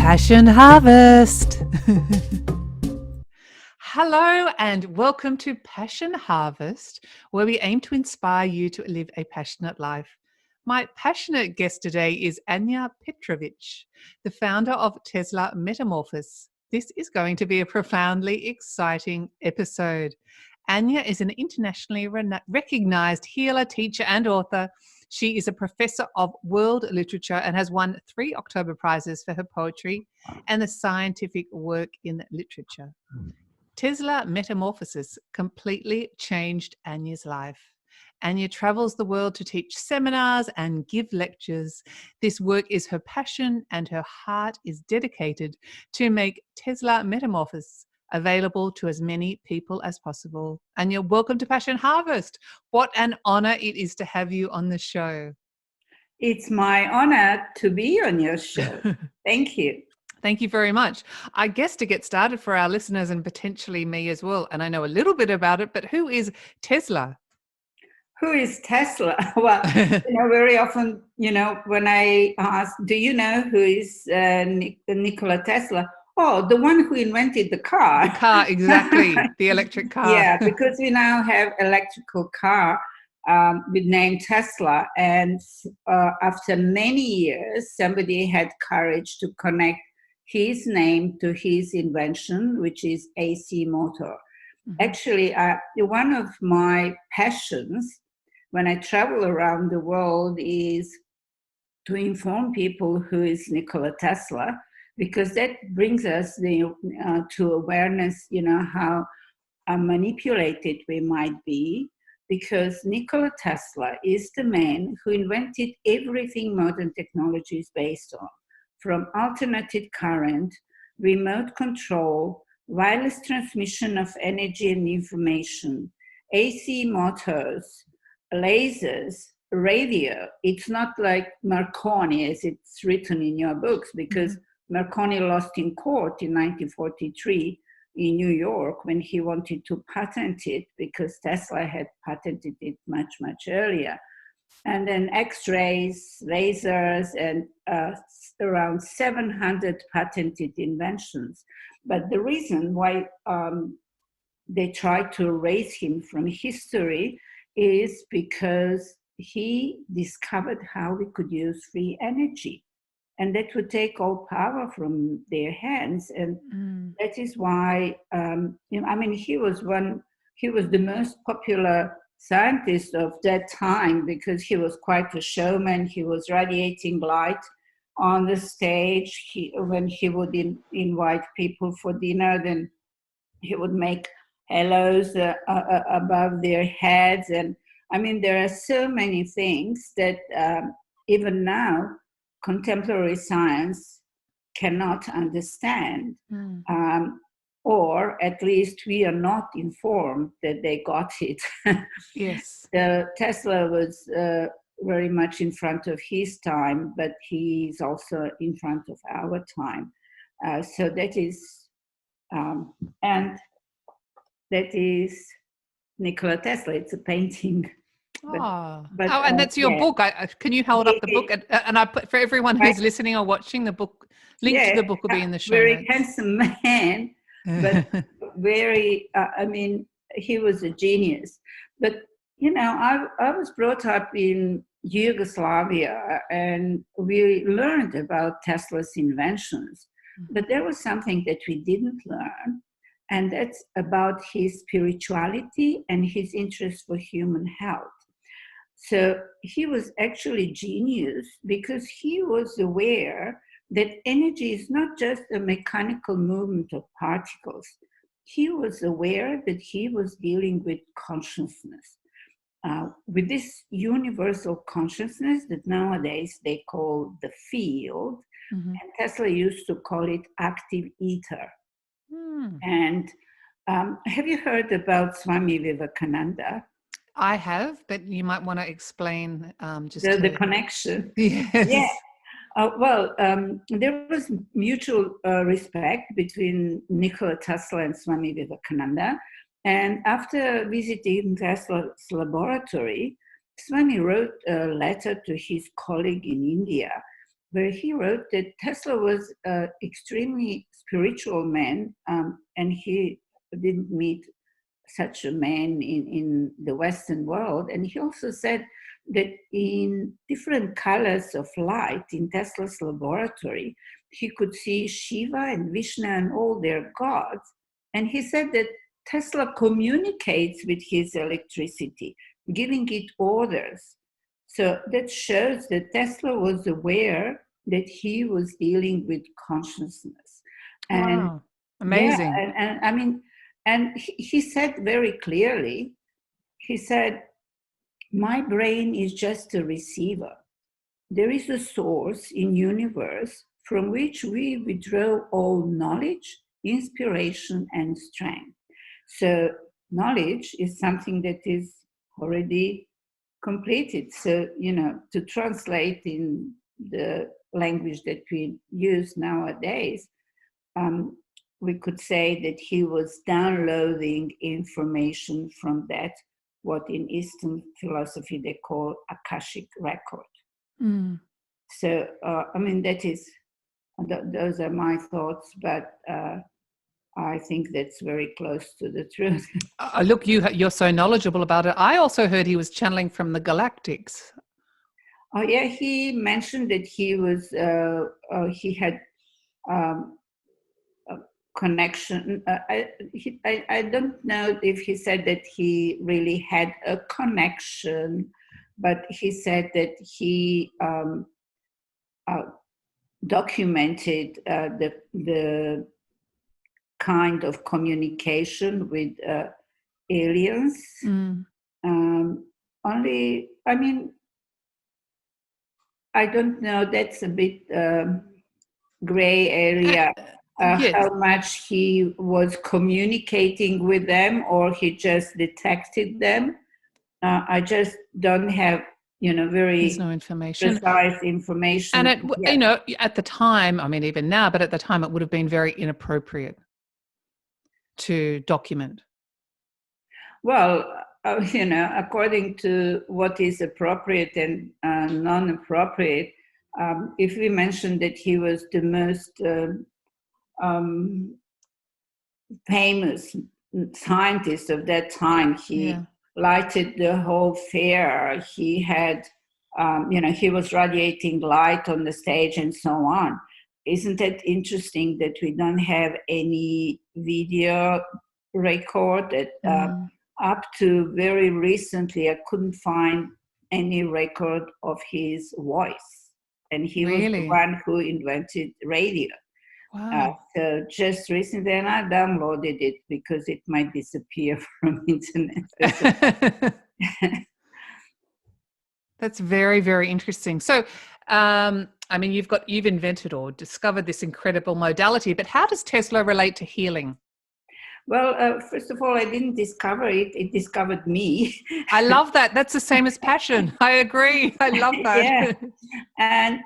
Passion Harvest. Hello and welcome to Passion Harvest, where we aim to inspire you to live a passionate life. My passionate guest today is Anya Petrovic, the founder of Tesla Metamorphosis. This is going to be a profoundly exciting episode. Anya is an internationally recognized healer, teacher, and author. She is a professor of world literature and has won 3 October Prizes for her poetry and the scientific work in literature. Tesla Metamorphosis completely changed Anya's life. Anya travels the world to teach seminars and give lectures. This work is her passion, and her heart is dedicated to make Tesla Metamorphosis available to as many people as possible. Anya, welcome to Passion Harvest. What an honor it is to have you on the show. It's my honor to be on your show. Thank you. Thank you very much. I guess to get started for our listeners and potentially me as well, and I know a little bit about it, but who is Tesla? Who is Tesla? Well, very often, when I ask, do you know who is Nikola Tesla? Oh, the one who invented the car. The car, exactly. The electric car. Yeah, because we now have electrical car with name Tesla. And after many years, somebody had courage to connect his name to his invention, which is AC motor. Mm-hmm. Actually, one of my passions when I travel around the world is to inform people who is Nikola Tesla, because that brings us to awareness, how manipulated we might be, because Nikola Tesla is the man who invented everything modern technology is based on, from alternating current, remote control, wireless transmission of energy and information, AC motors, lasers, radio. It's not like Marconi, as it's written in your books, because Marconi lost in court in 1943 in New York when he wanted to patent it, because Tesla had patented it much, much earlier. And then X-rays, lasers, and around 700 patented inventions. But the reason why they tried to erase him from history is because he discovered how we could use free energy, and that would take all power from their hands. And that is why, he was the most popular scientist of that time, because he was quite a showman. He was radiating light on the stage. When he would invite people for dinner, then he would make halos above their heads. And there are so many things that even now contemporary science cannot understand, or at least we are not informed that they got it. Yes. Tesla was very much in front of his time, but he's also in front of our time. So that is, and that is Nikola Tesla. It's a painting. And that's your book. Can you hold up the book? And I put, for everyone who's listening or watching, the book, link to the book will be in the show notes. Very handsome man, but very, he was a genius. But, I was brought up in Yugoslavia, and we learned about Tesla's inventions. But there was something that we didn't learn, and that's about his spirituality and his interest for human health. So he was actually genius, because he was aware that energy is not just a mechanical movement of particles. He was aware that he was dealing with consciousness, with this universal consciousness that nowadays they call the field. And Tesla used to call it active ether. And have you heard about Swami Vivekananda? I have, but you might want to explain the connection. Yes. Yeah. There was mutual respect between Nikola Tesla and Swami Vivekananda. And after visiting Tesla's laboratory, Swami wrote a letter to his colleague in India where he wrote that Tesla was an extremely spiritual man, and he didn't meet such a man in the Western world. And he also said that in different colors of light in Tesla's laboratory, he could see Shiva and Vishnu and all their gods. And he said that Tesla communicates with his electricity, giving it orders. So that shows that Tesla was aware that he was dealing with consciousness. And Wow. Amazing. yeah, and I mean, and he said very clearly, he said, my brain is just a receiver. There is a source in universe from which we withdraw all knowledge, inspiration, and strength. So knowledge is something that is already completed. So, to translate in the language that we use nowadays, we could say that he was downloading information from that, what in Eastern philosophy they call Akashic record. Mm. So, those are my thoughts, but I think that's very close to the truth. Look, you're so knowledgeable about it. I also heard he was channeling from the galactics. Oh yeah, he mentioned that he had a connection. I don't know if he said that he really had a connection, but he said that he documented the kind of communication with aliens. Mm. I don't know, that's a bit gray area, Yes. how much he was communicating with them or he just detected them. I just don't have, very There's no information. precise information. And at the time, I mean, even now, but at the time it would have been very inappropriate to document. Well, according to what is appropriate and non-appropriate, if we mention that he was the most famous scientist of that time, he lighted the whole fair. He had, he was radiating light on the stage and so on. Isn't it interesting that we don't have any video record that up to very recently, I couldn't find any record of his voice. And he was the one who invented radio. Wow. So just recently, and I downloaded it because it might disappear from internet. That's very, very interesting. So, you've invented or discovered this incredible modality, but how does Tesla relate to healing? Well, first of all, I didn't discover it. It discovered me. I love that. That's the same as passion. I agree. I love that. Yeah. And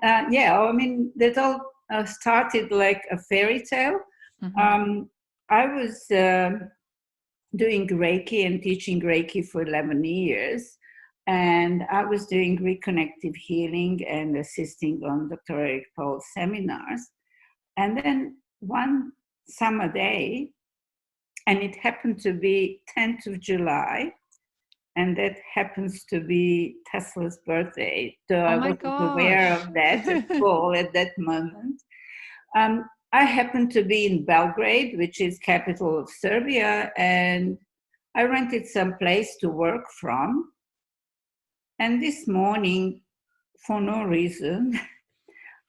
that all started like a fairy tale. Mm-hmm. I was doing Reiki and teaching Reiki for 11 years. And I was doing reconnective healing and assisting on Dr. Eric Paul's seminars. And then one summer day, and it happened to be 10th of July, and that happens to be Tesla's birthday. So I wasn't aware of that at all at that moment. I happened to be in Belgrade, which is capital of Serbia, and I rented some place to work from. And this morning, for no reason,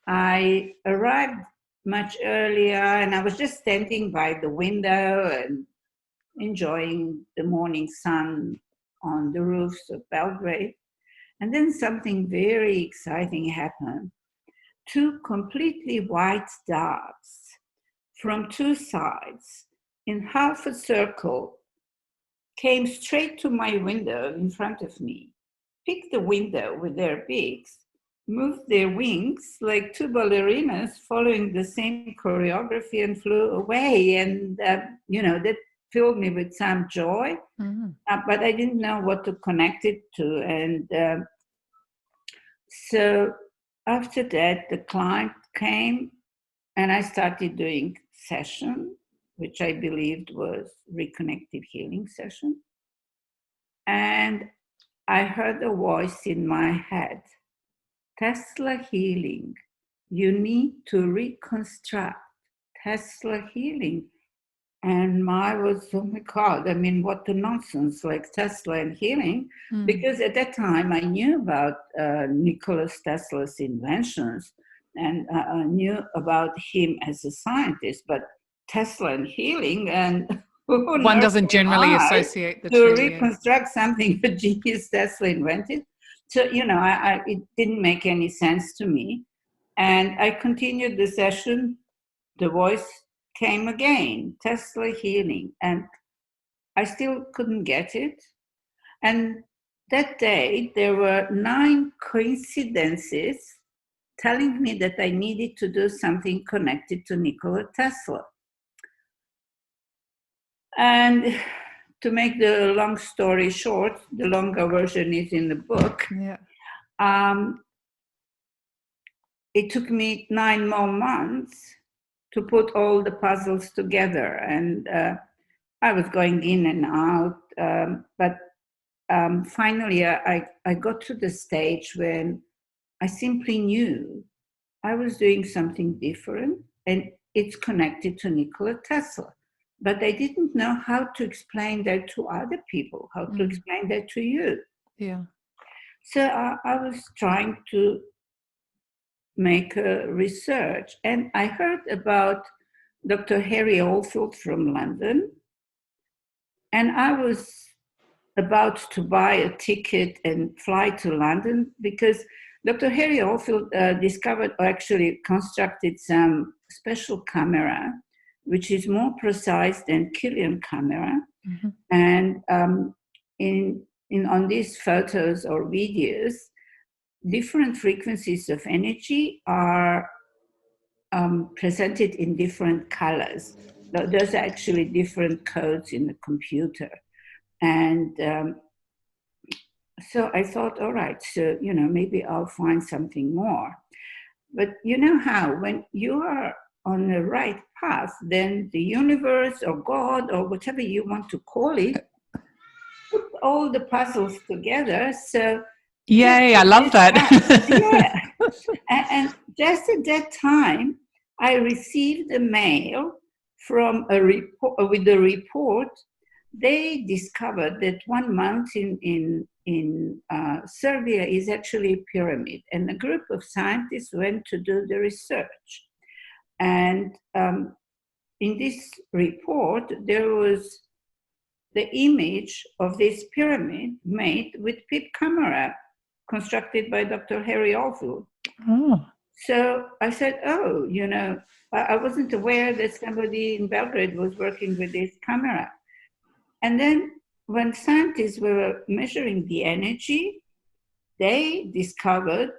I arrived much earlier, and I was just standing by the window and enjoying the morning sun on the roofs of Belgrade. And then something very exciting happened. 2 completely white dots from 2 sides in half a circle came straight to my window in front of me, picked the window with their beaks, moved their wings like 2 ballerinas following the same choreography and flew away. And, that filled me with some joy, but I didn't know what to connect it to. And so after that, the client came and I started doing session, which I believed was reconnective healing session. And I heard a voice in my head, Tesla healing. You need to reconstruct Tesla healing. And I was, oh my God, I mean, what the nonsense, like Tesla and healing. Because at that time I knew about Nikola Tesla's inventions and I knew about him as a scientist, but Tesla and healing, and one doesn't generally associate the two. To reconstruct something that genius Tesla invented. So, it didn't make any sense to me. And I continued the session. The voice came again, Tesla healing. And I still couldn't get it. And that day, there were 9 coincidences telling me that I needed to do something connected to Nikola Tesla. And to make the long story short, the longer version is in the book. Yeah. It took me 9 more months to put all the puzzles together. And I was going in and out. But finally, I got to the stage when I simply knew I was doing something different, and it's connected to Nikola Tesla. But I didn't know how to explain that to other people, how to explain that to you. Yeah. So I was trying to make a research, and I heard about Dr. Harry Oldfield from London, and I was about to buy a ticket and fly to London because Dr. Harry Oldfield discovered, or actually constructed, some special camera which is more precise than Killian camera. And on these photos or videos, different frequencies of energy are presented in different colors. Those are actually different codes in the computer. And so I thought, all right, so, maybe I'll find something more. But you know how, when you are on the right path, then the universe or God or whatever you want to call it, put all the puzzles together. So yay, I love that. Yeah. And just at that time, I received a mail from a report with the report. They discovered that one mountain in Serbia is actually a pyramid, and a group of scientists went to do the research. And in this report, there was the image of this pyramid made with PIP camera, constructed by Dr. Harry Oldfield. So I said, I wasn't aware that somebody in Belgrade was working with this camera. And then when scientists were measuring the energy, they discovered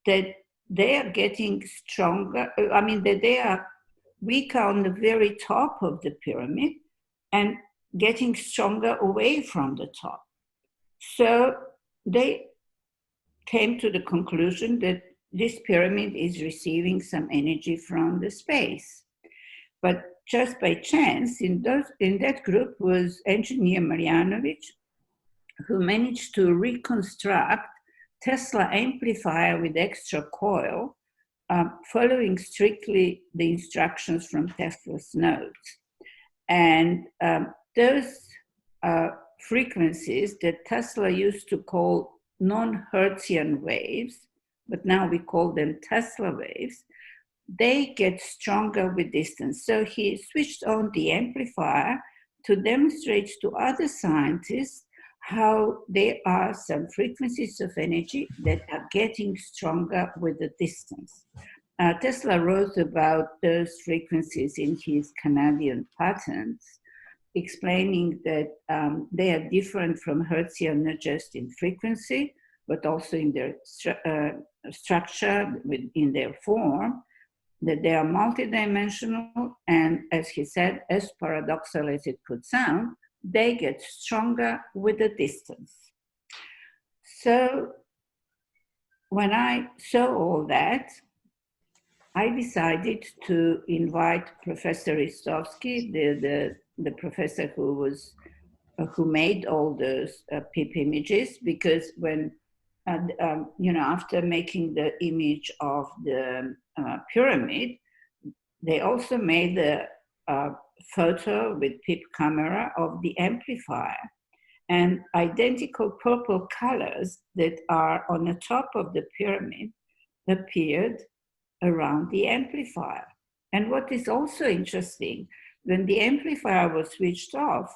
that they are getting stronger. That they are weaker on the very top of the pyramid and getting stronger away from the top. So they came to the conclusion that this pyramid is receiving some energy from the space. But just by chance, in that group was engineer Marjanovic, who managed to reconstruct Tesla amplifier with extra coil, following strictly the instructions from Tesla's notes. And those frequencies that Tesla used to call non-Hertzian waves, but now we call them Tesla waves, they get stronger with distance. So he switched on the amplifier to demonstrate to other scientists how there are some frequencies of energy that are getting stronger with the distance. Tesla wrote about those frequencies in his Canadian patents, explaining that they are different from Hertzian, not just in frequency, but also in their structure, in their form, that they are multidimensional, and as he said, as paradoxical as it could sound, they get stronger with the distance. So when I saw all that, I decided to invite Professor Ristovsky, the professor who made all those PIP images, because when after making the image of the pyramid, they also made the photo with PIP camera of the amplifier, and identical purple colors that are on the top of the pyramid appeared around the amplifier. And what is also interesting, when the amplifier was switched off,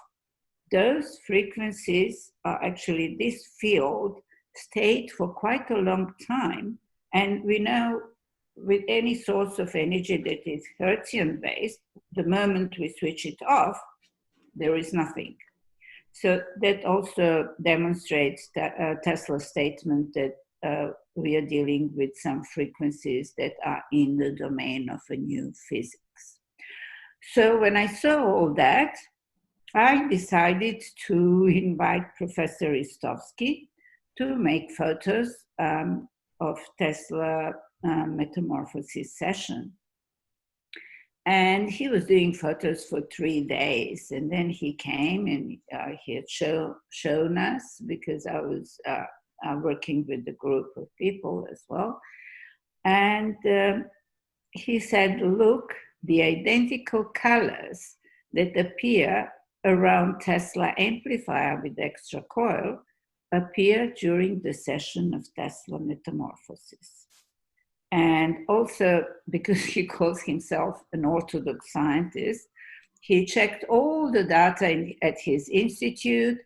those frequencies are actually, this field stayed for quite a long time. And we know with any source of energy that is Hertzian based, the moment we switch it off, there is nothing. So that also demonstrates Tesla's statement that we are dealing with some frequencies that are in the domain of a new physics. So when I saw all that, I decided to invite Professor Ristovsky to make photos of Tesla Metamorphosis session. And he was doing photos for 3 days. And then he came and he had shown us, because I was working with a group of people as well. And he said, look, the identical colors that appear around Tesla amplifier with extra coil appear during the session of Tesla Metamorphosis. And also, because he calls himself an orthodox scientist, he checked all the data at his institute,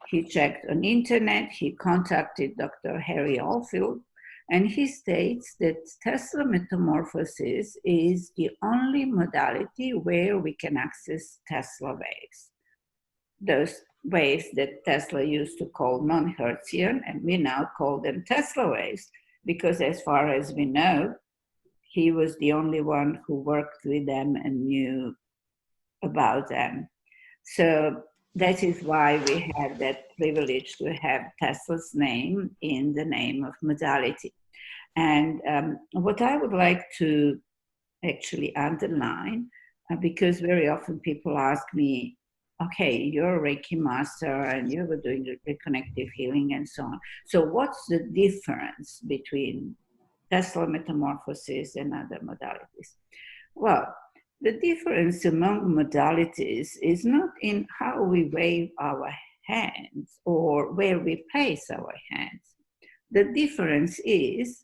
he checked on internet, he contacted Dr. Harry Oldfield, and he states that Tesla Metamorphosis is the only modality where we can access Tesla waves. Those waves that Tesla used to call non-Hertzian, and we now call them Tesla waves, because as far as we know, he was the only one who worked with them and knew about them. So that is why we have that privilege to have Tesla's name in the name of modality. And what I would like to actually underline, because very often people ask me, okay, you're a Reiki master and you were doing reconnective healing and so on. So what's the difference between Tesla Metamorphosis and other modalities? Well, the difference among modalities is not in how we wave our hands or where we place our hands. The difference is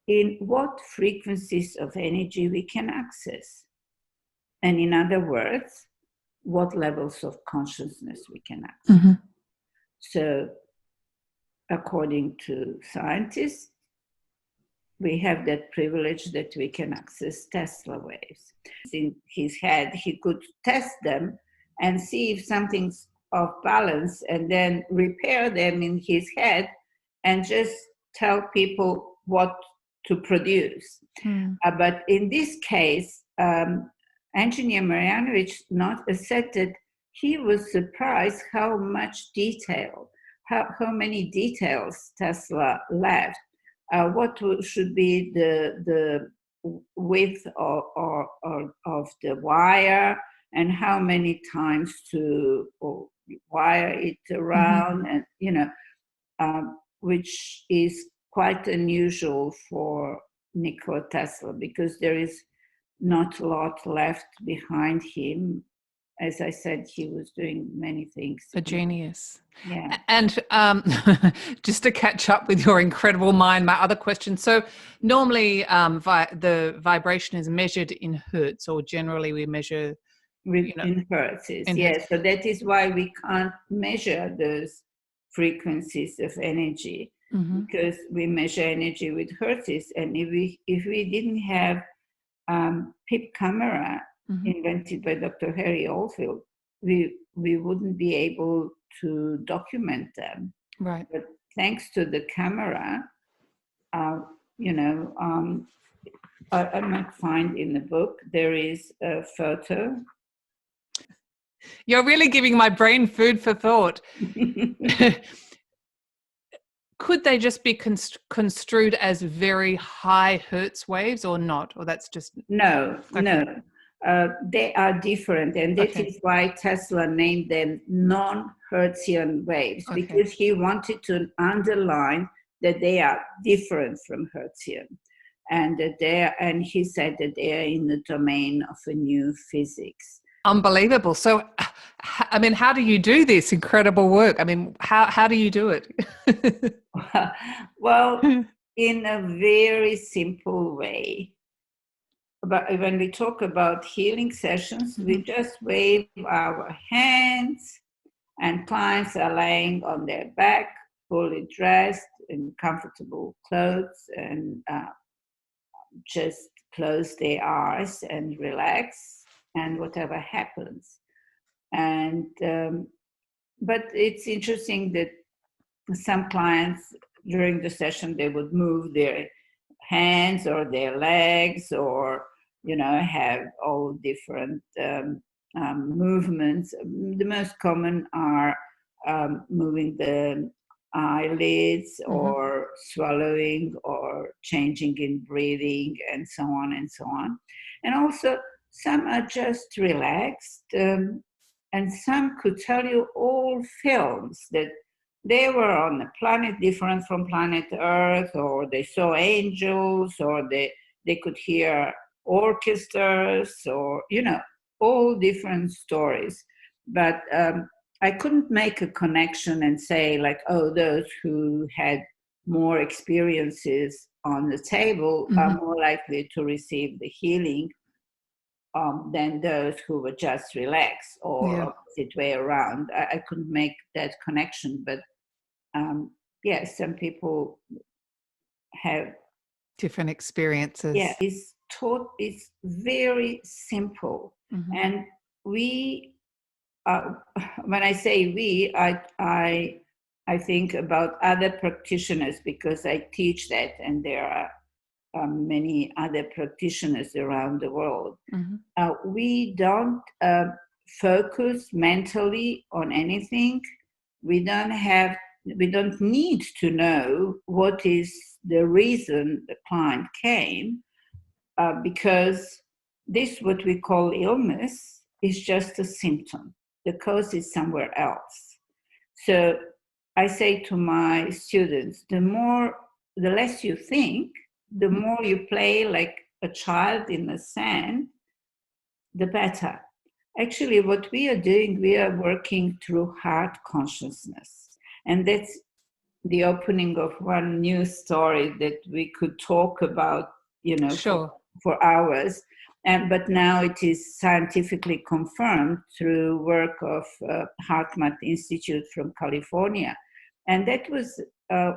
in what frequencies of energy we can access. And in other words, what levels of consciousness we can access. Mm-hmm. So, according to scientists, we have that privilege that we can access Tesla waves. In his head, he could test them and see if something's off balance and then repair them in his head and just tell people what to produce. But in this case, Engineer Marjanovic said that he was surprised how much detail, how many details Tesla left. What should be the width of the wire, and how many times to wire it around, and which is quite unusual for Nikola Tesla, because there is not a lot left behind him. As I said, he was doing many things. A genius. Yeah. And just to catch up with your incredible mind, my other question. So normally the vibration is measured in hertz, or generally we measure in hertz. Yes. So that is why we can't measure those frequencies of energy, because we measure energy with hertz. And if we didn't have PIP camera invented by Dr. Harry Oldfield, we wouldn't be able to document them. Right. But thanks to the camera, I might find in the book, there is a photo. You're really giving my brain food for thought. could they just be construed as very high hertz waves or not? Or that's just... No, Okay. no. They are different, and that Okay. is why Tesla named them non-Hertzian waves, Okay. because he wanted to underline that they are different from Hertzian, and and he said that they are in the domain of a new physics. Unbelievable. So, I mean, how do you do this incredible work? I mean, how do you do it? Well, in a very simple way. But when we talk about healing sessions, we just wave our hands, and clients are laying on their back, fully dressed in comfortable clothes, and just close their eyes and relax, and whatever happens. And but it's interesting that some clients during the session, they would move their hands or their legs, or have all different movements. The most common are moving the eyelids, or swallowing, or changing in breathing, and so on and so on. And also some are just relaxed, and some could tell you all films that they were on a planet different from planet Earth, or they saw angels, or they could hear orchestras, or all different stories. But I couldn't make a connection and say, like, oh, those who had more experiences on the table are more likely to receive the healing than those who were just relaxed, or opposite way around. I couldn't make that connection, but yes, some people have different experiences. Yeah, it's very simple, and we. When I say we, I think about other practitioners, because I teach that, and there are many other practitioners around the world. We don't focus mentally on anything. We don't need to know what is the reason the client came, because this, what we call illness, is just a symptom. The cause is somewhere else. So I say to my students, the less you think, the more you play like a child in the sand, the better. Actually, what we are doing, we are working through heart consciousness. And that's the opening of one new story that we could talk about, Sure. for hours. But now it is scientifically confirmed through work of HeartMath Institute from California. And that was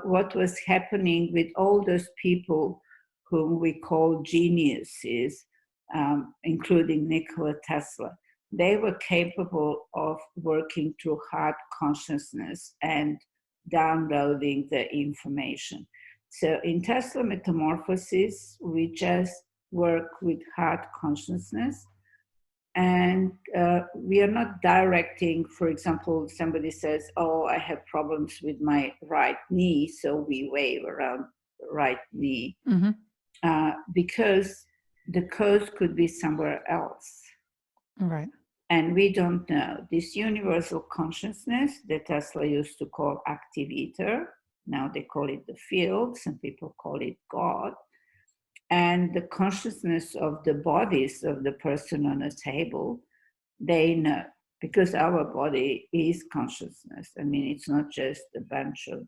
what was happening with all those people whom we call geniuses, including Nikola Tesla. They were capable of working through heart consciousness and downloading the information. So in Tesla Metamorphosis, we just work with heart consciousness, and we are not directing. For example, somebody says, oh, I have problems with my right knee, so we wave around the right knee, because the cause could be somewhere else. Right. And we don't know. This universal consciousness that Tesla used to call activator, now they call it the field, some people call it God, and the consciousness of the bodies of the person on a table, they know, because our body is consciousness. I mean, it's not just a bunch of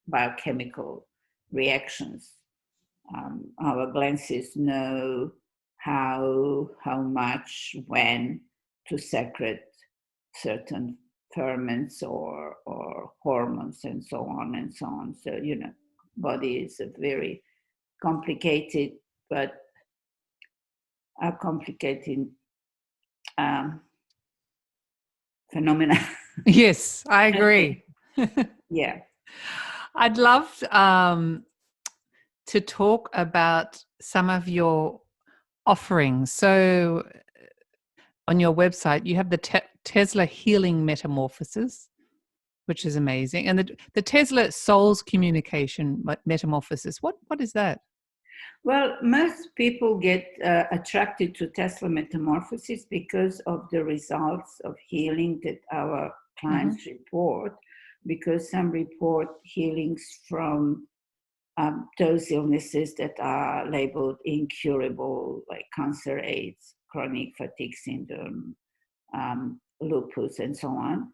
biochemical reactions. Our glances know how much, when to secrete certain ferments or hormones, and so on and so on. So, body is a very complicated, but a complicated phenomena. Yes, I agree. Yeah. I'd love to talk about some of your offerings. So on your website, you have the Tesla Healing Metamorphosis, which is amazing. And the Tesla Soul's Communication Metamorphosis, what is that? Well, most people get attracted to Tesla Metamorphosis because of the results of healing that our clients report, because some report healings from those illnesses that are labeled incurable, like cancer, AIDS, chronic fatigue syndrome, lupus, and so on,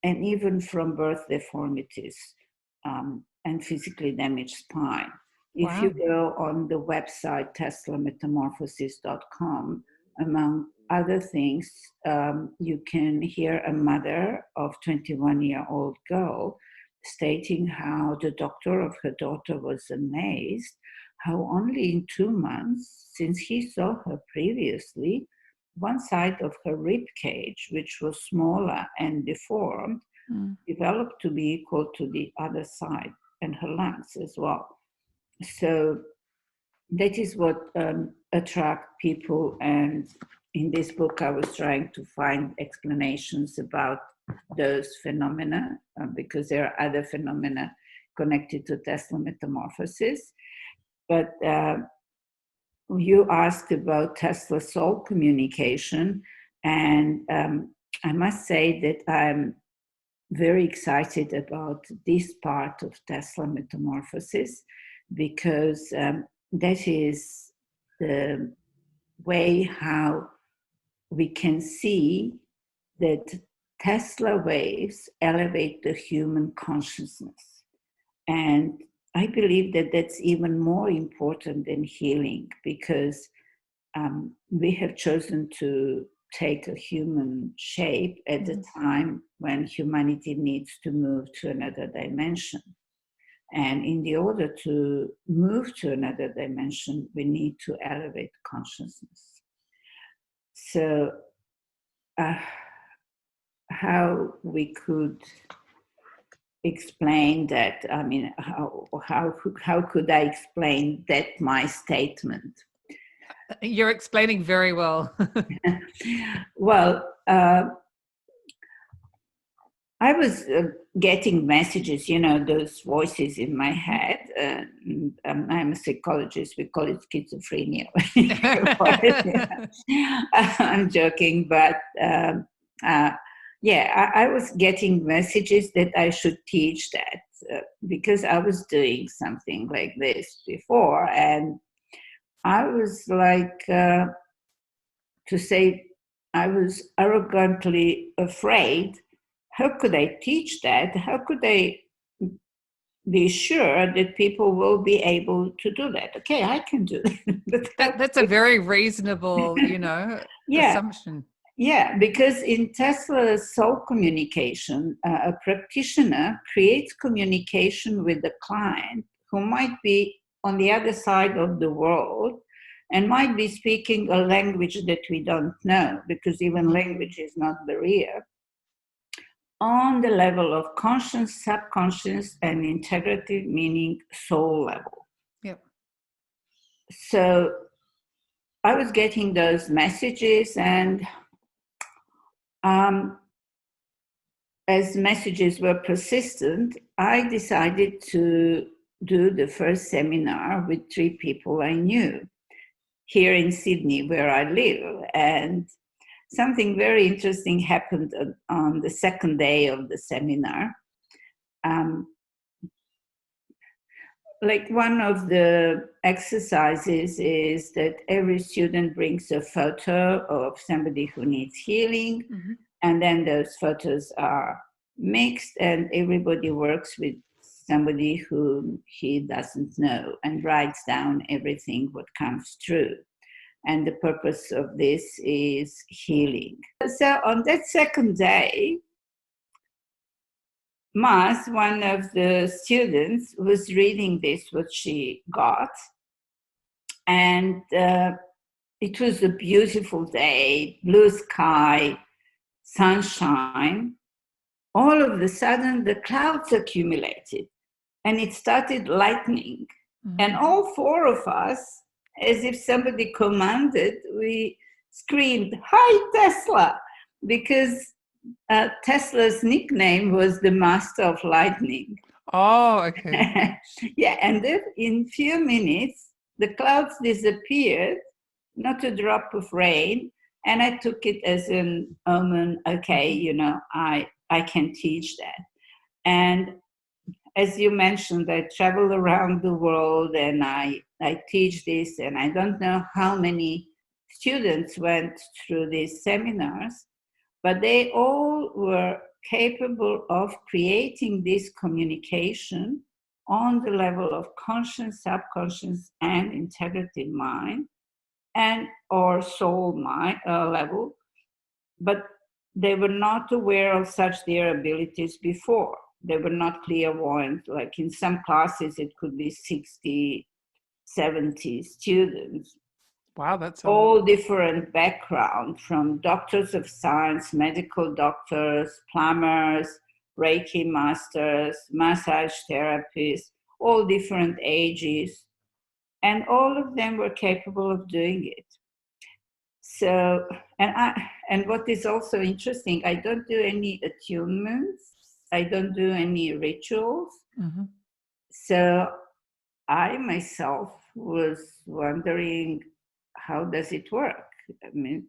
and even from birth deformities and physically damaged spine. If you go on the website teslametamorphosis.com, among other things, you can hear a mother of 21-year-old girl stating how the doctor of her daughter was amazed how only in 2 months, since he saw her previously, one side of her rib cage, which was smaller and deformed, developed to be equal to the other side, and her lungs as well. So that is what attract people. And in this book, I was trying to find explanations about those phenomena because there are other phenomena connected to Tesla metamorphosis. But you asked about Tesla soul communication, and I must say that I'm very excited about this part of Tesla metamorphosis because that is the way how we can see that Tesla waves elevate the human consciousness. And I believe that that's even more important than healing because we have chosen to take a human shape at the time when humanity needs to move to another dimension. And in the order to move to another dimension, we need to elevate consciousness. So how we could explain that? I mean, how could I explain that my statement? You're explaining very well. Well, I was getting messages, those voices in my head. I'm a psychologist. We call it schizophrenia. I'm joking, but I was getting messages that I should teach that because I was doing something like this before. And I was like, to say, I was arrogantly afraid. How could I teach that? How could I be sure that people will be able to do that? Okay, I can do that. That's a very reasonable, assumption. Yeah, because in Tesla's soul communication, a practitioner creates communication with the client who might be on the other side of the world and might be speaking a language that we don't know, because even language is not barrier, on the level of conscious, subconscious, and integrity, meaning soul level. Yep. So I was getting those messages, and as messages were persistent, I decided to do the first seminar with 3 people I knew here in Sydney, where I live. And something very interesting happened on the second day of the seminar. Like one of the exercises is that every student brings a photo of somebody who needs healing, and then those photos are mixed, and everybody works with somebody whom he doesn't know and writes down everything what comes through. And the purpose of this is healing. So on that second day, Mas, one of the students, was reading this, what she got. And it was a beautiful day, blue sky, sunshine. All of a sudden, the clouds accumulated and it started lightning. And all 4 of us, as if somebody commanded, we screamed, "Hi, Tesla!" Because Tesla's nickname was the Master of Lightning. Oh, okay. Yeah, and then in few minutes, the clouds disappeared, not a drop of rain, and I took it as an omen. Okay, you know, I can teach that. And as you mentioned, I travel around the world and I teach this, and I don't know how many students went through these seminars, but they all were capable of creating this communication on the level of conscious, subconscious, and integrative mind, and or soul mind level, but they were not aware of such their abilities before. They were not clairvoyant. Like in some classes, it could be 60, 70 students, Wow, that's a lot. all different background, from doctors of science, medical doctors, plumbers, Reiki masters, massage therapists, all different ages, and all of them were capable of doing it. So, and what is also interesting, I don't do any attunements, I don't do any rituals. Mm-hmm. So I myself was wondering, how does it work? I mean,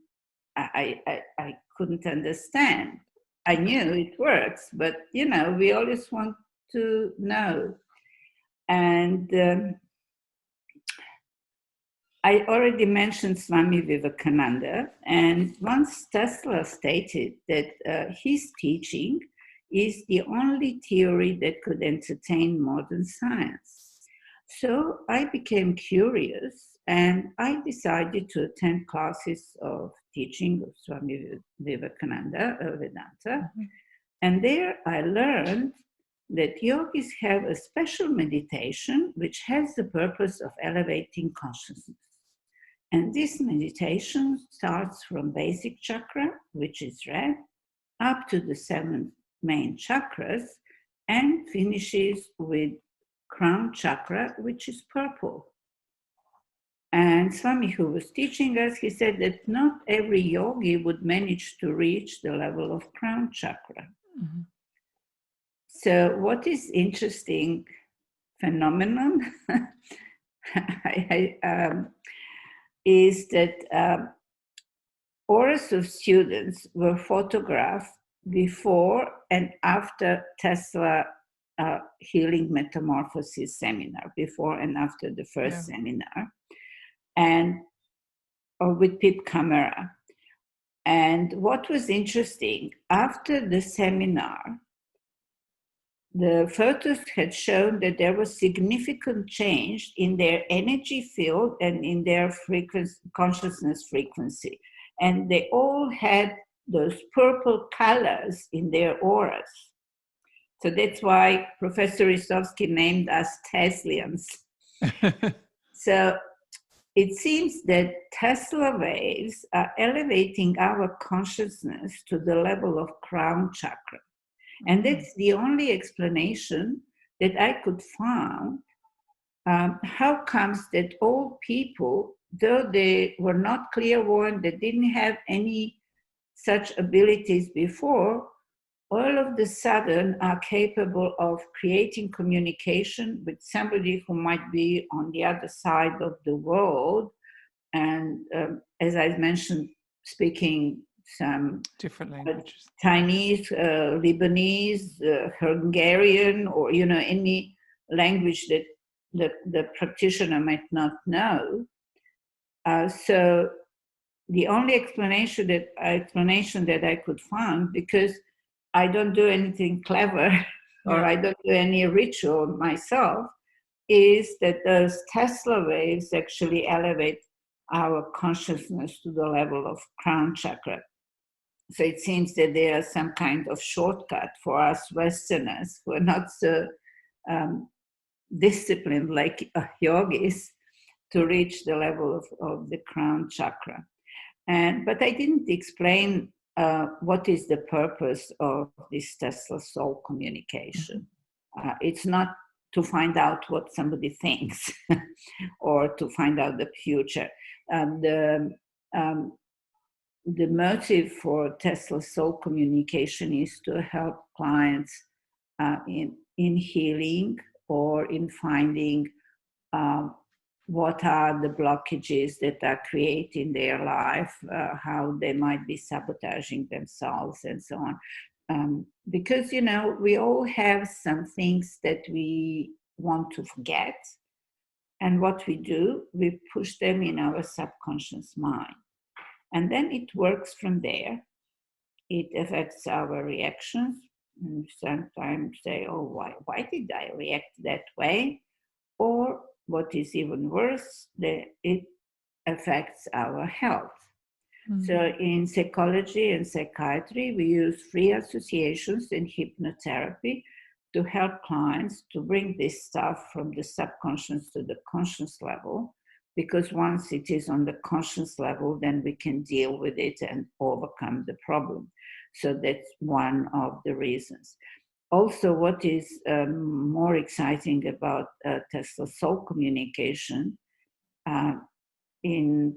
I couldn't understand. I knew it works, but you know, we always want to know. And I already mentioned Swami Vivekananda, and once Tesla stated that his teaching is the only theory that could entertain modern science. So I became curious and I decided to attend classes of teaching of Swami Vivekananda, Vedanta. Mm-hmm. And there I learned that yogis have a special meditation which has the purpose of elevating consciousness. And this meditation starts from basic chakra, which is red, up to the 7 main chakras, and finishes with crown chakra, which is purple. And Swami, who was teaching us, he said that not every yogi would manage to reach the level of crown chakra. Mm-hmm. So what is interesting phenomenon is that auras of students were photographed before and after Tesla healing metamorphosis seminar, before and after the first seminar, and or with PIP camera. And what was interesting, after the seminar, the photos had shown that there was significant change in their energy field and in their frequency, consciousness frequency. And they all had those purple colors in their auras. So that's why Professor Isovsky named us Teslians. So it seems that Tesla waves are elevating our consciousness to the level of crown chakra. And that's the only explanation that I could find. How comes that all people, though they were not clairvoyant, they didn't have any such abilities before, all of the sudden are capable of creating communication with somebody who might be on the other side of the world. And as I mentioned, speaking some different languages, Chinese, Lebanese, Hungarian, or you know, any language that the practitioner might not know. So the only explanation that I could find, because I don't do anything clever or I don't do any ritual myself, is that those Tesla waves actually elevate our consciousness to the level of crown chakra. So it seems that they are some kind of shortcut for us Westerners who are not so disciplined like yogis to reach the level of the crown chakra. But I didn't explain what is the purpose of this Tesla soul communication. It's not to find out what somebody thinks or to find out the future. the motive for Tesla soul communication is to help clients in healing or in finding what are the blockages that are creating their life, how they might be sabotaging themselves, and so on. Because, we all have some things that we want to forget. And what we do, we push them in our subconscious mind. And then it works from there. It affects our reactions. And sometimes say, oh, why did I react that way? Or what is even worse, it affects our health. Mm-hmm. So in psychology and psychiatry, we use free associations and hypnotherapy to help clients to bring this stuff from the subconscious to the conscious level, because once it is on the conscious level, then we can deal with it and overcome the problem. So that's one of the reasons. Also, what is more exciting about Tesla soul communication, in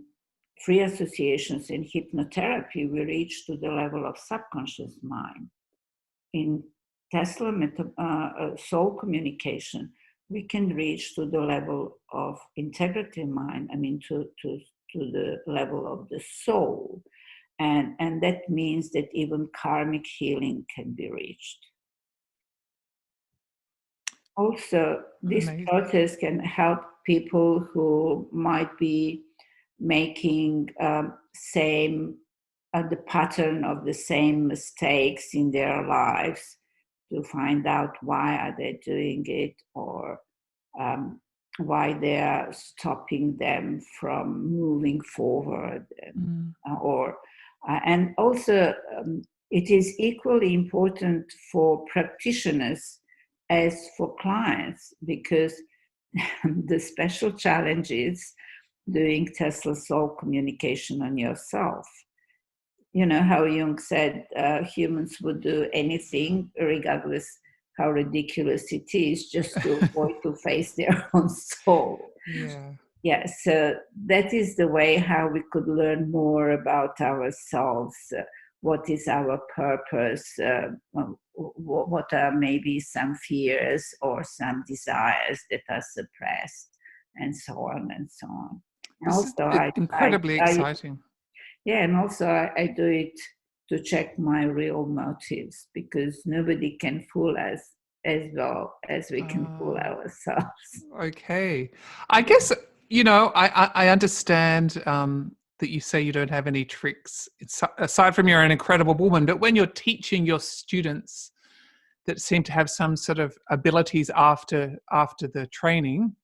free associations in hypnotherapy, we reach to the level of subconscious mind. In Tesla soul communication, we can reach to the level of integrity mind, to the level of the soul. And that means that even karmic healing can be reached. Also, this process can help people who might be making the pattern of the same mistakes in their lives, to find out why are they doing it, or why they are stopping them from moving forward, and also it is equally important for practitioners as for clients, because the special challenge is doing Tesla soul communication on yourself. You know how Jung said humans would do anything, regardless how ridiculous it is, just to avoid to face their own soul. Yeah, so that is the way how we could learn more about ourselves. What is our purpose? What are maybe some fears or some desires that are suppressed, and so on and so on. And this also, is incredibly exciting. Yeah, and also I do it to check my real motives, because nobody can fool us as well as we can fool ourselves. Okay. I guess, I understand that you say you don't have any tricks, aside from you're an incredible woman, but when you're teaching your students that seem to have some sort of abilities after the training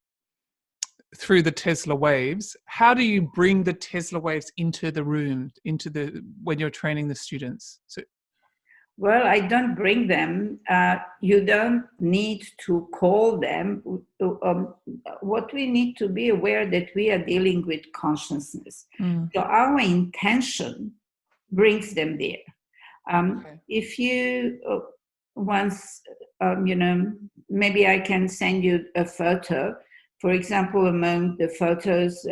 through the Tesla waves, how do you bring the Tesla waves into the room, when you're training the students? Well, I don't bring them. You don't need to call them. What we need to be aware that we are dealing with consciousness. So our intention brings them there. If you maybe I can send you a photo. For example, among the photos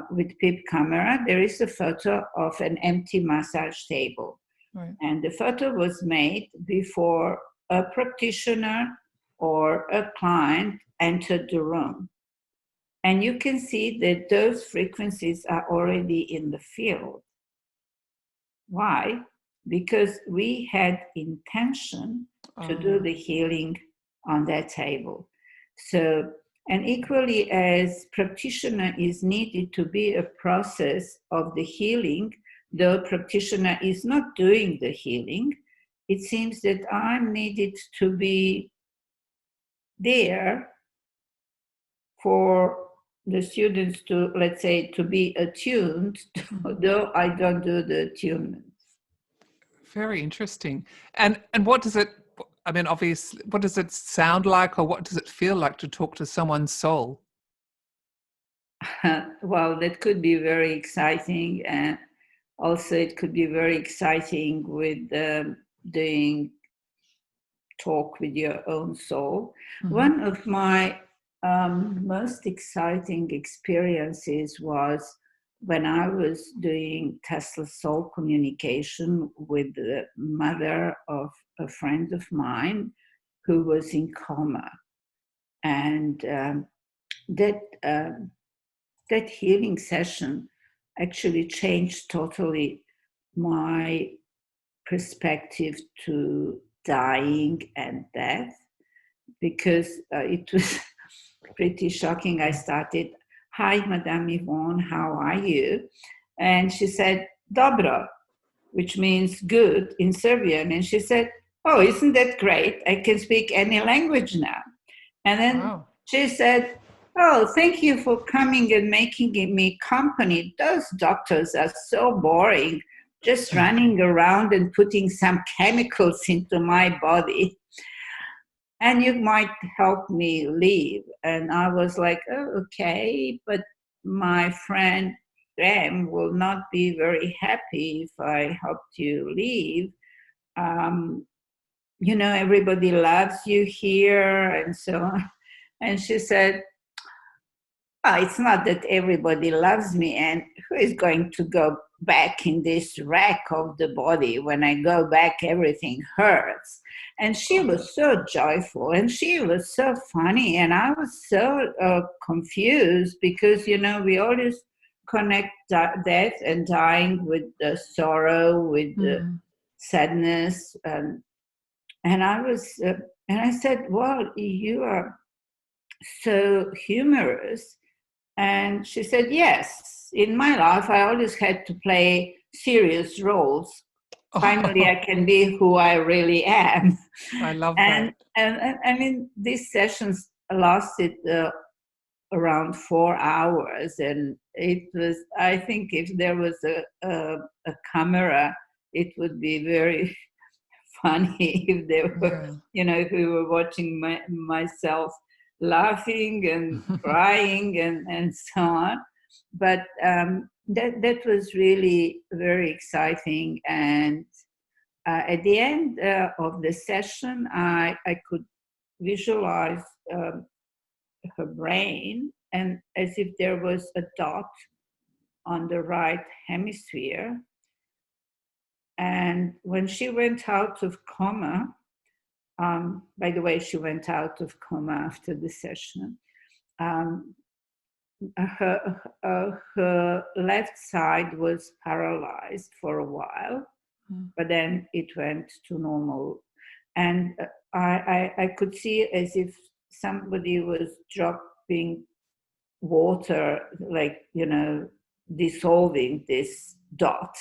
with PIP camera, there is a photo of an empty massage table. Right. And the photo was made before a practitioner or a client entered the room. And you can see that those frequencies are already in the field. Why? Because we had intention to do the healing on that table. So, and equally as practitioner is needed to be a process of the healing, though practitioner is not doing the healing, it seems that I'm needed to be there for the students to, let's say, to be attuned, though I don't do the attunement. Very interesting. And what does it, obviously, what does it sound like, or what does it feel like to talk to someone's soul? Well, that could be very exciting. And also it could be very exciting with doing talk with your own soul. One of my most exciting experiences was when I was doing Tesla soul communication with the mother of a friend of mine who was in coma. And that that healing session actually changed totally my perspective to dying and death, because it was pretty shocking. I started, "Hi, Madame Yvonne, how are you?" And she said, "Dobro," which means good in Serbian. And she said, "Oh, isn't that great? I can speak any language now." And then Wow. she said, "Oh, thank you for coming and making me company. Those doctors are so boring, just running around and putting some chemicals into my body. And you might help me leave." And I was like, "Oh, okay, but my friend Graham will not be very happy if I helped you leave. Um, everybody loves you here," and so on. And she said, "Oh, it's not that everybody loves me, and who is going to go back in this wreck of the body? When I go back, everything hurts." And she was so joyful, and she was so funny, and I was so confused, because, we always connect death and dying with the sorrow, with the sadness. And I said, "Well, you are so humorous." And she said, "Yes, in my life, I always had to play serious roles. Finally, I can be who I really am." I love and, that. and I mean, these sessions lasted around 4 hours. And it was, I think if there was a camera, it would be very funny if they were, if we were watching myself laughing and crying and so on. But that was really very exciting. And at the end of the session, I could visualize her brain, and as if there was a dot on the right hemisphere. And when she went out of coma, by the way, she went out of coma after the session. Her left side was paralyzed for a while, but then it went to normal. And I could see as if somebody was dropping water, like, dissolving this dot.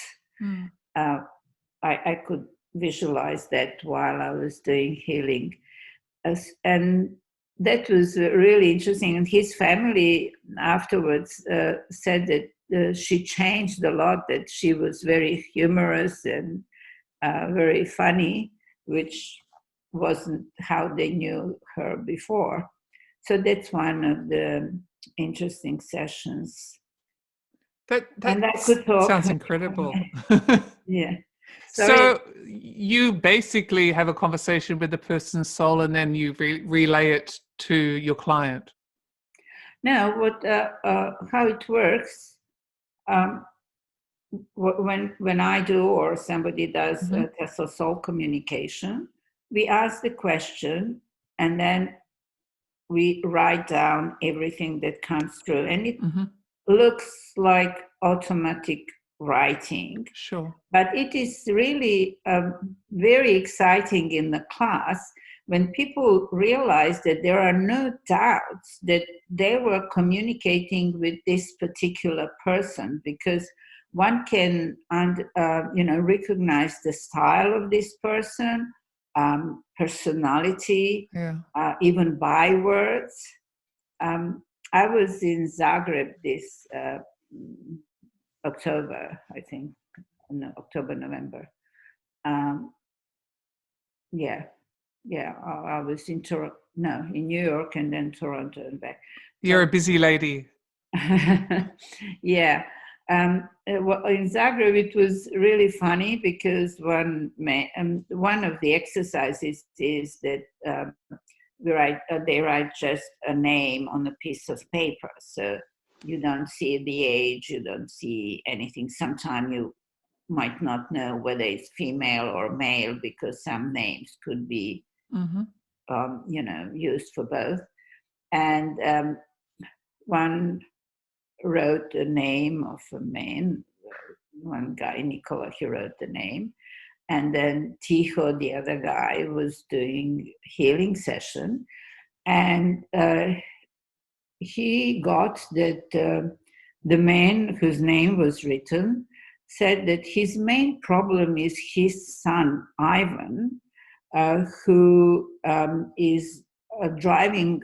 I could visualize that while I was doing healing. And that was really interesting. And his family afterwards said that she changed a lot, that she was very humorous and very funny, which wasn't how they knew her before. So that's one of the interesting sessions. That And I could talk. sounds incredible. Yeah. So you basically have a conversation with the person's soul, and then you relay it to your client. No, how it works, when I do, or somebody does Tesla soul communication, we ask the question, and then we write down everything that comes through, and it looks like automatic writing. Sure. But it is really very exciting in the class when people realize that there are no doubts that they were communicating with this particular person, because one can recognize the style of this person, personality, even bywords. I was in Zagreb this October, I think. No, October, November. I was in in New York, and then Toronto and back. You're a busy lady. Yeah. In Zagreb, it was really funny, because one of the exercises is that they write just a name on a piece of paper. So You don't see the age, you don't see anything. Sometimes you might not know whether it's female or male because some names could be, used for both. And one wrote the name of a man, one guy, Nikola, he wrote the name. And then Ticho, the other guy, was doing healing session. And he got that the man whose name was written said that his main problem is his son, Ivan, who is driving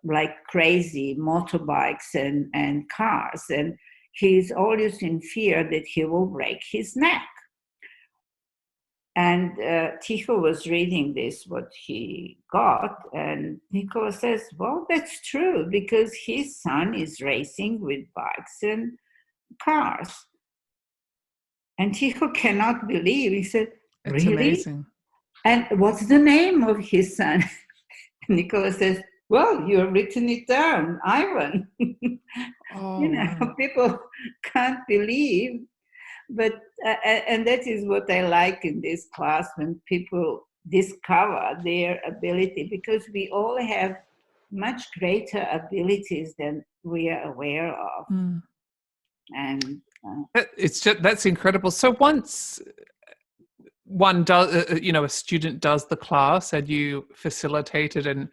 like crazy motorbikes and cars. And he's always in fear that he will break his neck. And Ticho was reading this, what he got, and Nikola says, well, that's true, because his son is racing with bikes and cars. And Ticho cannot believe. He said, it's really? Amazing. And what's the name of his son? Nikola says, well, you have written it down, Ivan. Wow. People can't believe. But and that is what I like in this class, when people discover their ability, because we all have much greater abilities than we are aware of. And that's incredible. So once one does, a student does the class and you facilitate it, and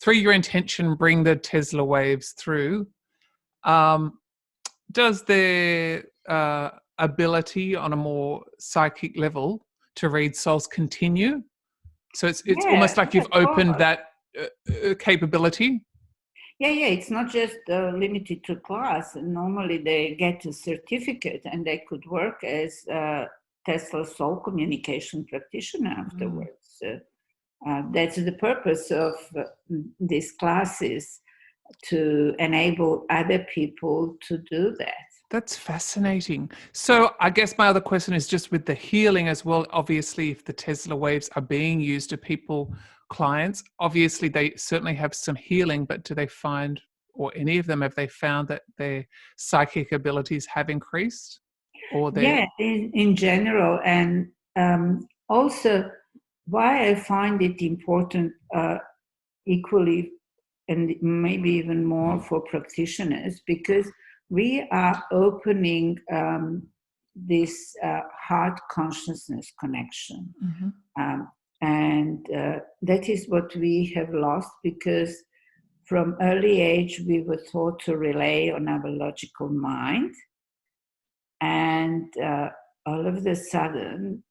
through your intention bring the Tesla waves through, does their ability on a more psychic level to read souls continue? So it's almost like you've opened that capability. Yeah, it's not just limited to class. Normally they get a certificate and they could work as Tesla soul communication practitioner afterwards. That's the purpose of these classes, to enable other people to do that. That's fascinating. So I guess my other question is just with the healing as well. Obviously, if the Tesla waves are being used to people, clients, obviously they certainly have some healing, but do they find, or any of them, have they found that their psychic abilities have increased? Or Yeah, in general. And also why I find it important equally, and maybe even more for practitioners, because we are opening this heart consciousness connection. And that is what we have lost, because from early age we were taught to rely on our logical mind. And all of a sudden,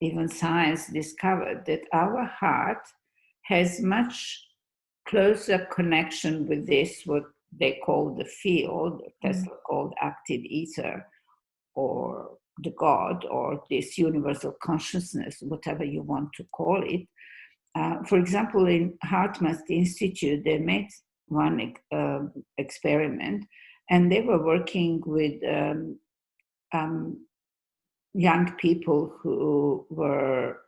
even science discovered that our heart has much closer connection with this, what they call the field, Tesla called active ether, or the God, or this universal consciousness, whatever you want to call it. For example, in HeartMath Institute, they made one experiment, and they were working with young people who were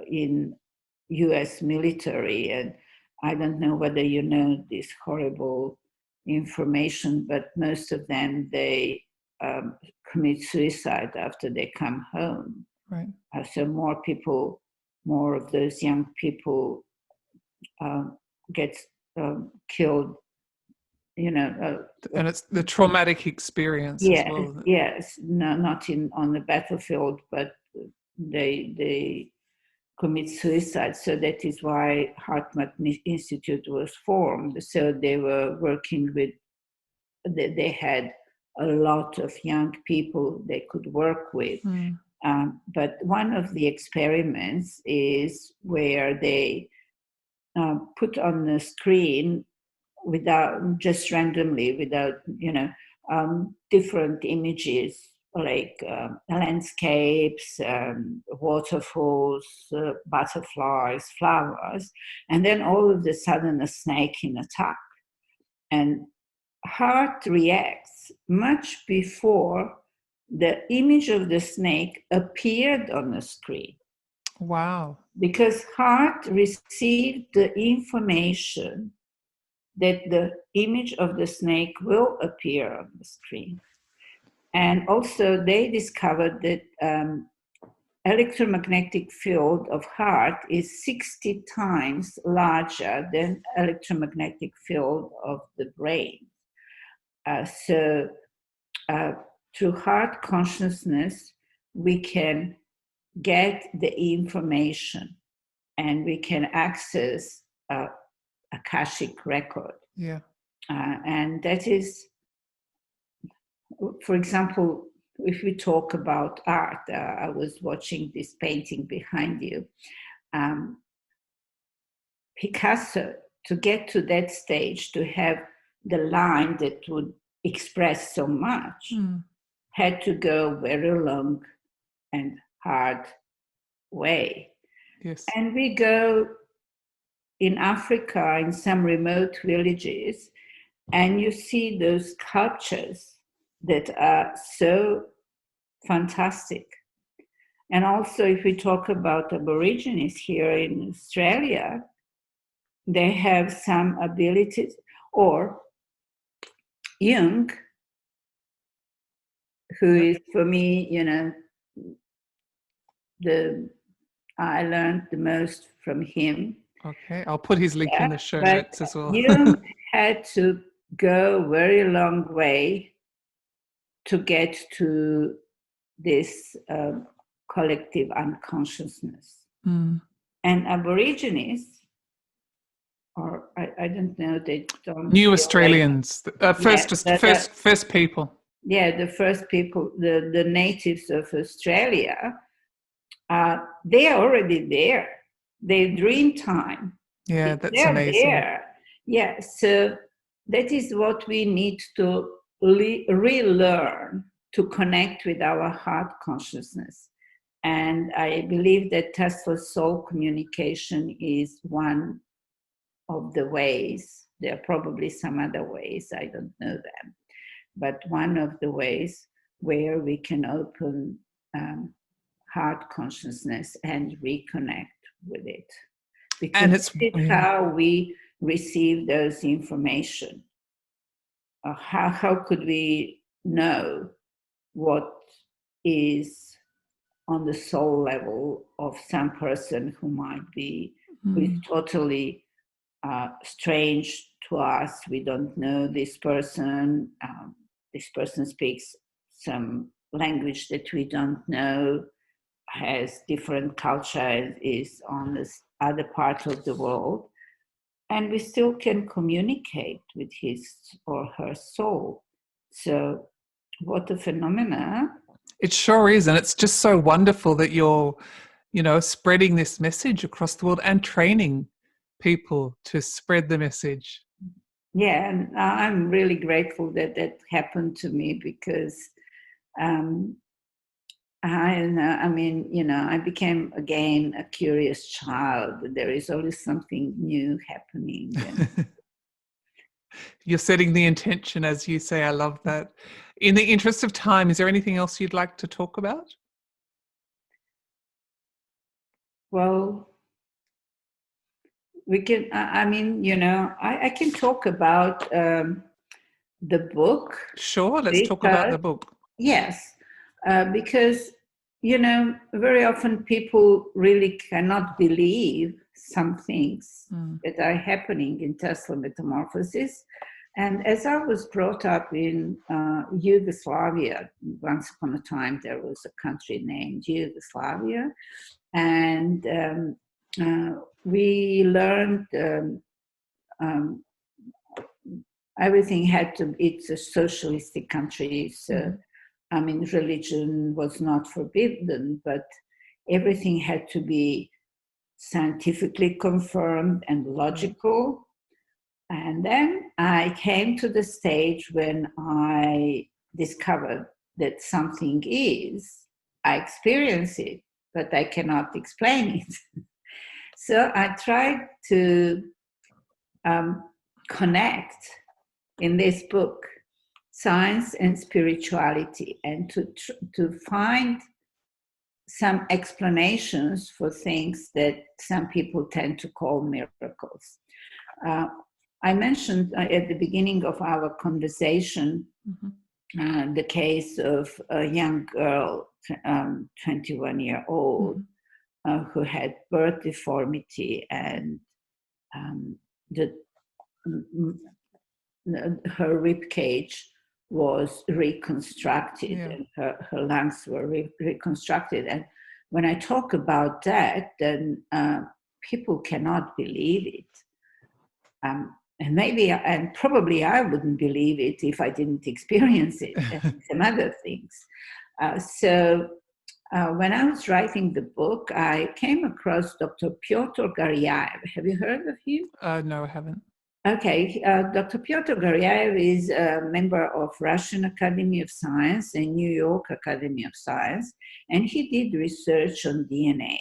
in US military. And I don't know whether you know this horrible information, but most of them, they commit suicide after they come home. Right. So more of those young people get killed, and it's the traumatic experience as well. Yes, no, not on the battlefield, but they commit suicide. So that is why HeartMath Institute was formed. So they were working with, they had a lot of young people they could work with. But one of the experiments is where they put on the screen, without, just randomly, without, different images, like landscapes, waterfalls, butterflies, flowers, and then all of a sudden a snake in attack. And heart reacts much before the image of the snake appeared on the screen. Wow. Because heart received the information that the image of the snake will appear on the screen. And also they discovered that electromagnetic field of heart is 60 times larger than electromagnetic field of the brain. So through heart consciousness, we can get the information and we can access Akashic record. Yeah. And that is, for example, if we talk about art, I was watching this painting behind you. Picasso, to get to that stage, to have the line that would express so much, had to go very long and hard way. Yes. And we go in Africa, in some remote villages, and you see those sculptures that are so fantastic. And also, if we talk about Aborigines here in Australia, they have some abilities, or Jung, who is for me, I learned the most from him. Okay, I'll put his link in the show notes as well. Jung had to go a very long way to get to this collective unconsciousness. And Aborigines, or I don't know, they don't. New Australians, first people. Yeah, the first people, the natives of Australia, they are already there. They dream time. Yeah, that's amazing. There. Yeah, so that is what we need to relearn to connect with our heart consciousness. And I believe that Tesla's soul communication is one of the ways. There are probably some other ways, I don't know them. But one of the ways where we can open heart consciousness and reconnect with it. Because it's how we receive those information. How could we know what is on the soul level of some person who might be who is totally strange to us? We don't know this person. This person speaks some language that we don't know, has different culture, is on this other part of the world, and we still can communicate with his or her soul. So what a phenomena. It sure is. And it's just so wonderful that you're, spreading this message across the world and training people to spread the message. Yeah, and I'm really grateful that that happened to me, because I became again a curious child. There is always something new happening. You're setting the intention, as you say. I love that. In the interest of time, is there anything else you'd like to talk about? Well, we can, I can talk about the book. Sure, let's talk about the book. Yes, because, very often people really cannot believe some things that are happening in Tesla Metamorphosis. And as I was brought up in Yugoslavia, once upon a time there was a country named Yugoslavia, and we learned everything had to, it's a socialistic country, so religion was not forbidden, but everything had to be scientifically confirmed and logical. And then I came to the stage when I discovered that something is, I experience it, but I cannot explain it. So I tried to connect in this book science and spirituality, and to find some explanations for things that some people tend to call miracles. I mentioned at the beginning of our conversation the case of a young girl, 21-year-old, who had birth deformity, and her rib cage was reconstructed, and her lungs were reconstructed. And when I talk about that, then people cannot believe it. And probably I wouldn't believe it if I didn't experience it, and some other things. So when I was writing the book, I came across Dr. Pyotr Garyaev. Have you heard of him? No, I haven't. Okay, Dr. Pyotr Garyaev is a member of Russian Academy of Science and New York Academy of Science, and he did research on DNA.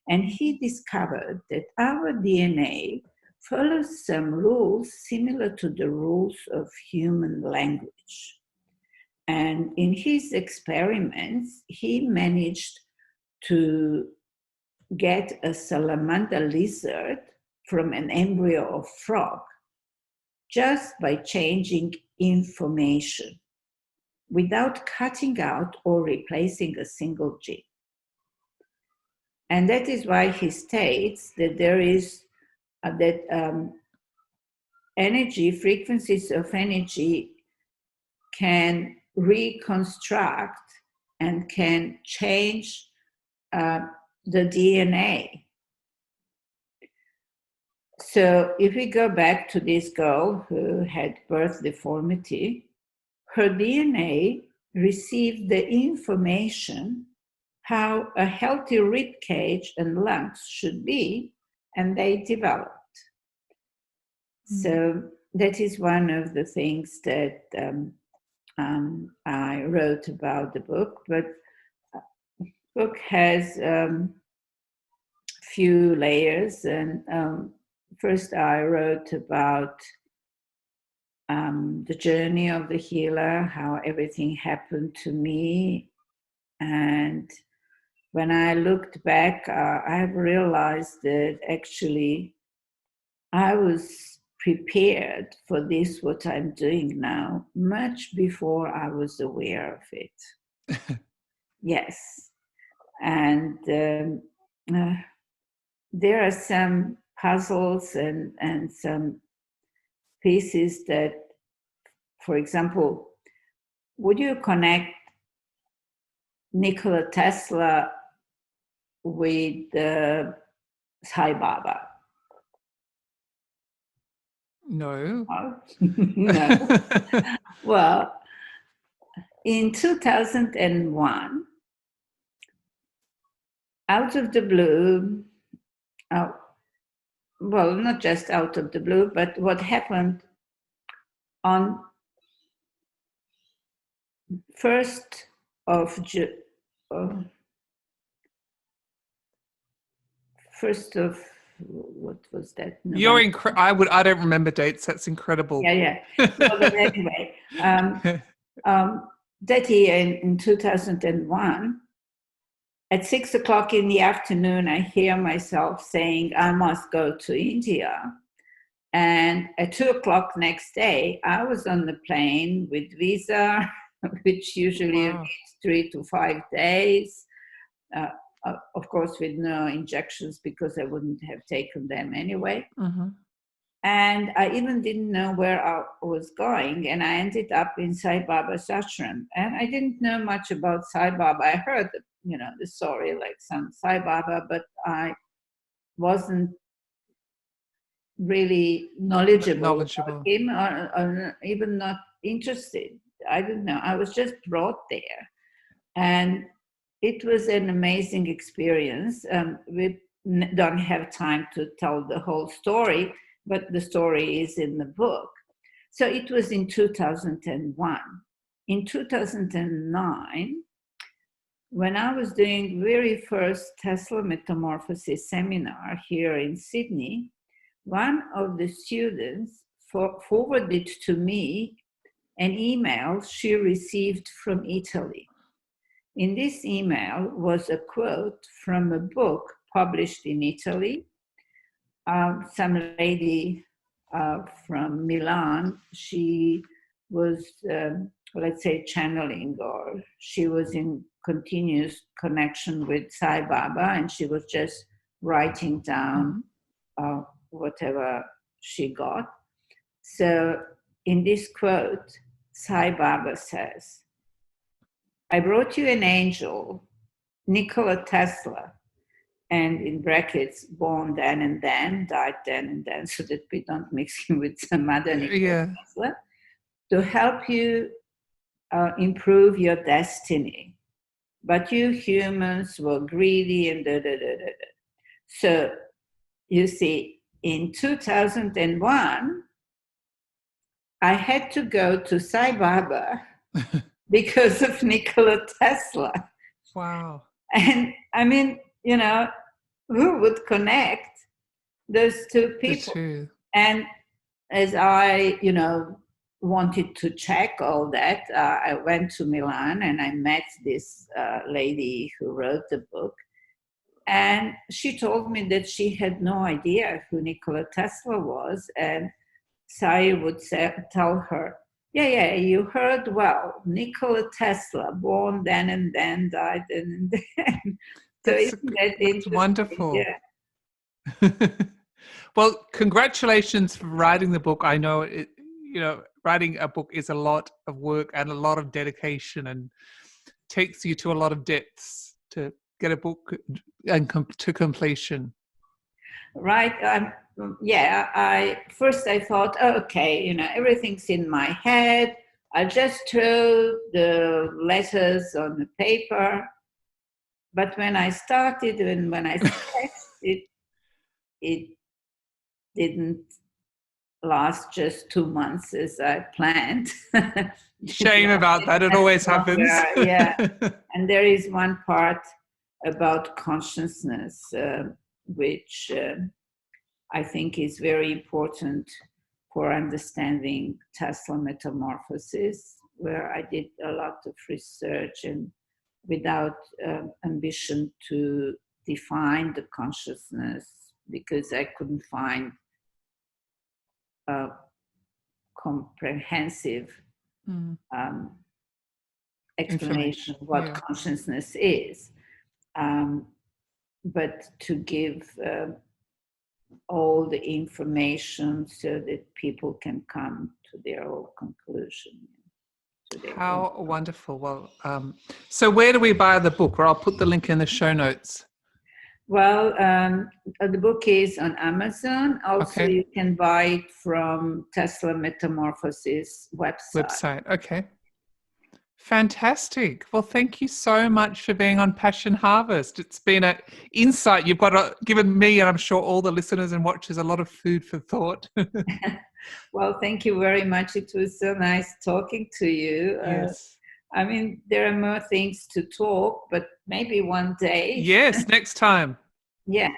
And he discovered that our DNA follows some rules similar to the rules of human language. And in his experiments, he managed to get a salamander lizard from an embryo of frog just by changing information without cutting out or replacing a single gene. And that is why he states that there is energy, frequencies of energy can reconstruct and can change the DNA. So if we go back to this girl who had birth deformity, her DNA received the information how a healthy rib cage and lungs should be, and they developed. So that is one of the things that I wrote about the book. But the book has few layers, and first I wrote about the journey of the healer, how everything happened to me. And when I looked back, I have realized that actually I was prepared for this, what I'm doing now, much before I was aware of it. Yes. And there are some puzzles and some pieces that, for example, would you connect Nikola Tesla with Sai Baba? No. No. Well, in 2001, out of the blue, well, not just out of the blue, but what happened on 1st of what was that? You're I don't remember dates. That's incredible. Yeah. Well, but anyway, that year in 2001, at 6 o'clock in the afternoon, I hear myself saying, I must go to India. And at 2 o'clock next day, I was on the plane with visa, which usually takes 3 to 5 days. Of course, with no injections, because I wouldn't have taken them anyway. And I even didn't know where I was going. And I ended up in Sai Baba's ashram. And I didn't know much about Sai Baba. I heard, the story, like some Sai Baba, but I wasn't really knowledgeable about him, or even not interested. I didn't know. I was just brought there. And it was an amazing experience. We don't have time to tell the whole story, but the story is in the book. So it was in 2001. In 2009, when I was doing very first Tesla Metamorphosis seminar here in Sydney, one of the students forwarded to me an email she received from Italy. In this email was a quote from a book published in Italy. Some lady from Milan. She was, let's say, channeling, or she was in continuous connection with Sai Baba, and she was just writing down whatever she got. So in this quote, Sai Baba says, "I brought you an angel, Nikola Tesla," and in brackets, born then and then, died then and then, so that we don't mix him with some other Nikola Tesla, to help you improve your destiny. But you humans were greedy and da, da, da, da, da. So you see, in 2001, I had to go to Sai Baba because of Nikola Tesla. Wow. And I mean, you know, who would connect those two people? And as I, you know, wanted to check all that, I went to Milan and I met this lady who wrote the book. And she told me that she had no idea who Nikola Tesla was. And Sai would tell her, yeah, you heard well. Nikola Tesla, born then and then, died then and then. So isn't that interesting? Wonderful. Yeah. Well, congratulations for writing the book. I know it, you know, writing a book is a lot of work and a lot of dedication, and takes you to a lot of depths to get a book and to completion. Right. Yeah. I thought, oh, okay, you know, everything's in my head. I just throw the letters on the paper. But when I started and when I sketched it didn't last just 2 months as I planned. Shame about that. It always happens. Yeah. And there is one part about consciousness, which I think is very important for understanding Tesla Metamorphosis, where I did a lot of research and without ambition to define the consciousness, because I couldn't find a comprehensive explanation of what consciousness is. But to give all the information so that people can come to their own conclusion. How wonderful. Well, so where do we buy the book? Or I'll put the link in the show notes. Well, the book is on Amazon. Also, you can buy it from Tesla Metamorphosis website. Okay. Fantastic. Well, thank you so much for being on Passion Harvest. It's been an insight. You've given me, and I'm sure all the listeners and watchers, a lot of food for thought. Well, thank you very much. It was so nice talking to you. Yes. I mean, there are more things to talk, but maybe one day. Yes, next time. Yes.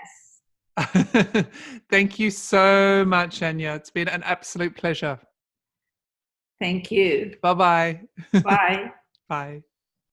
Thank you so much, Anya. It's been an absolute pleasure. Thank you. Bye-bye. Bye. Bye.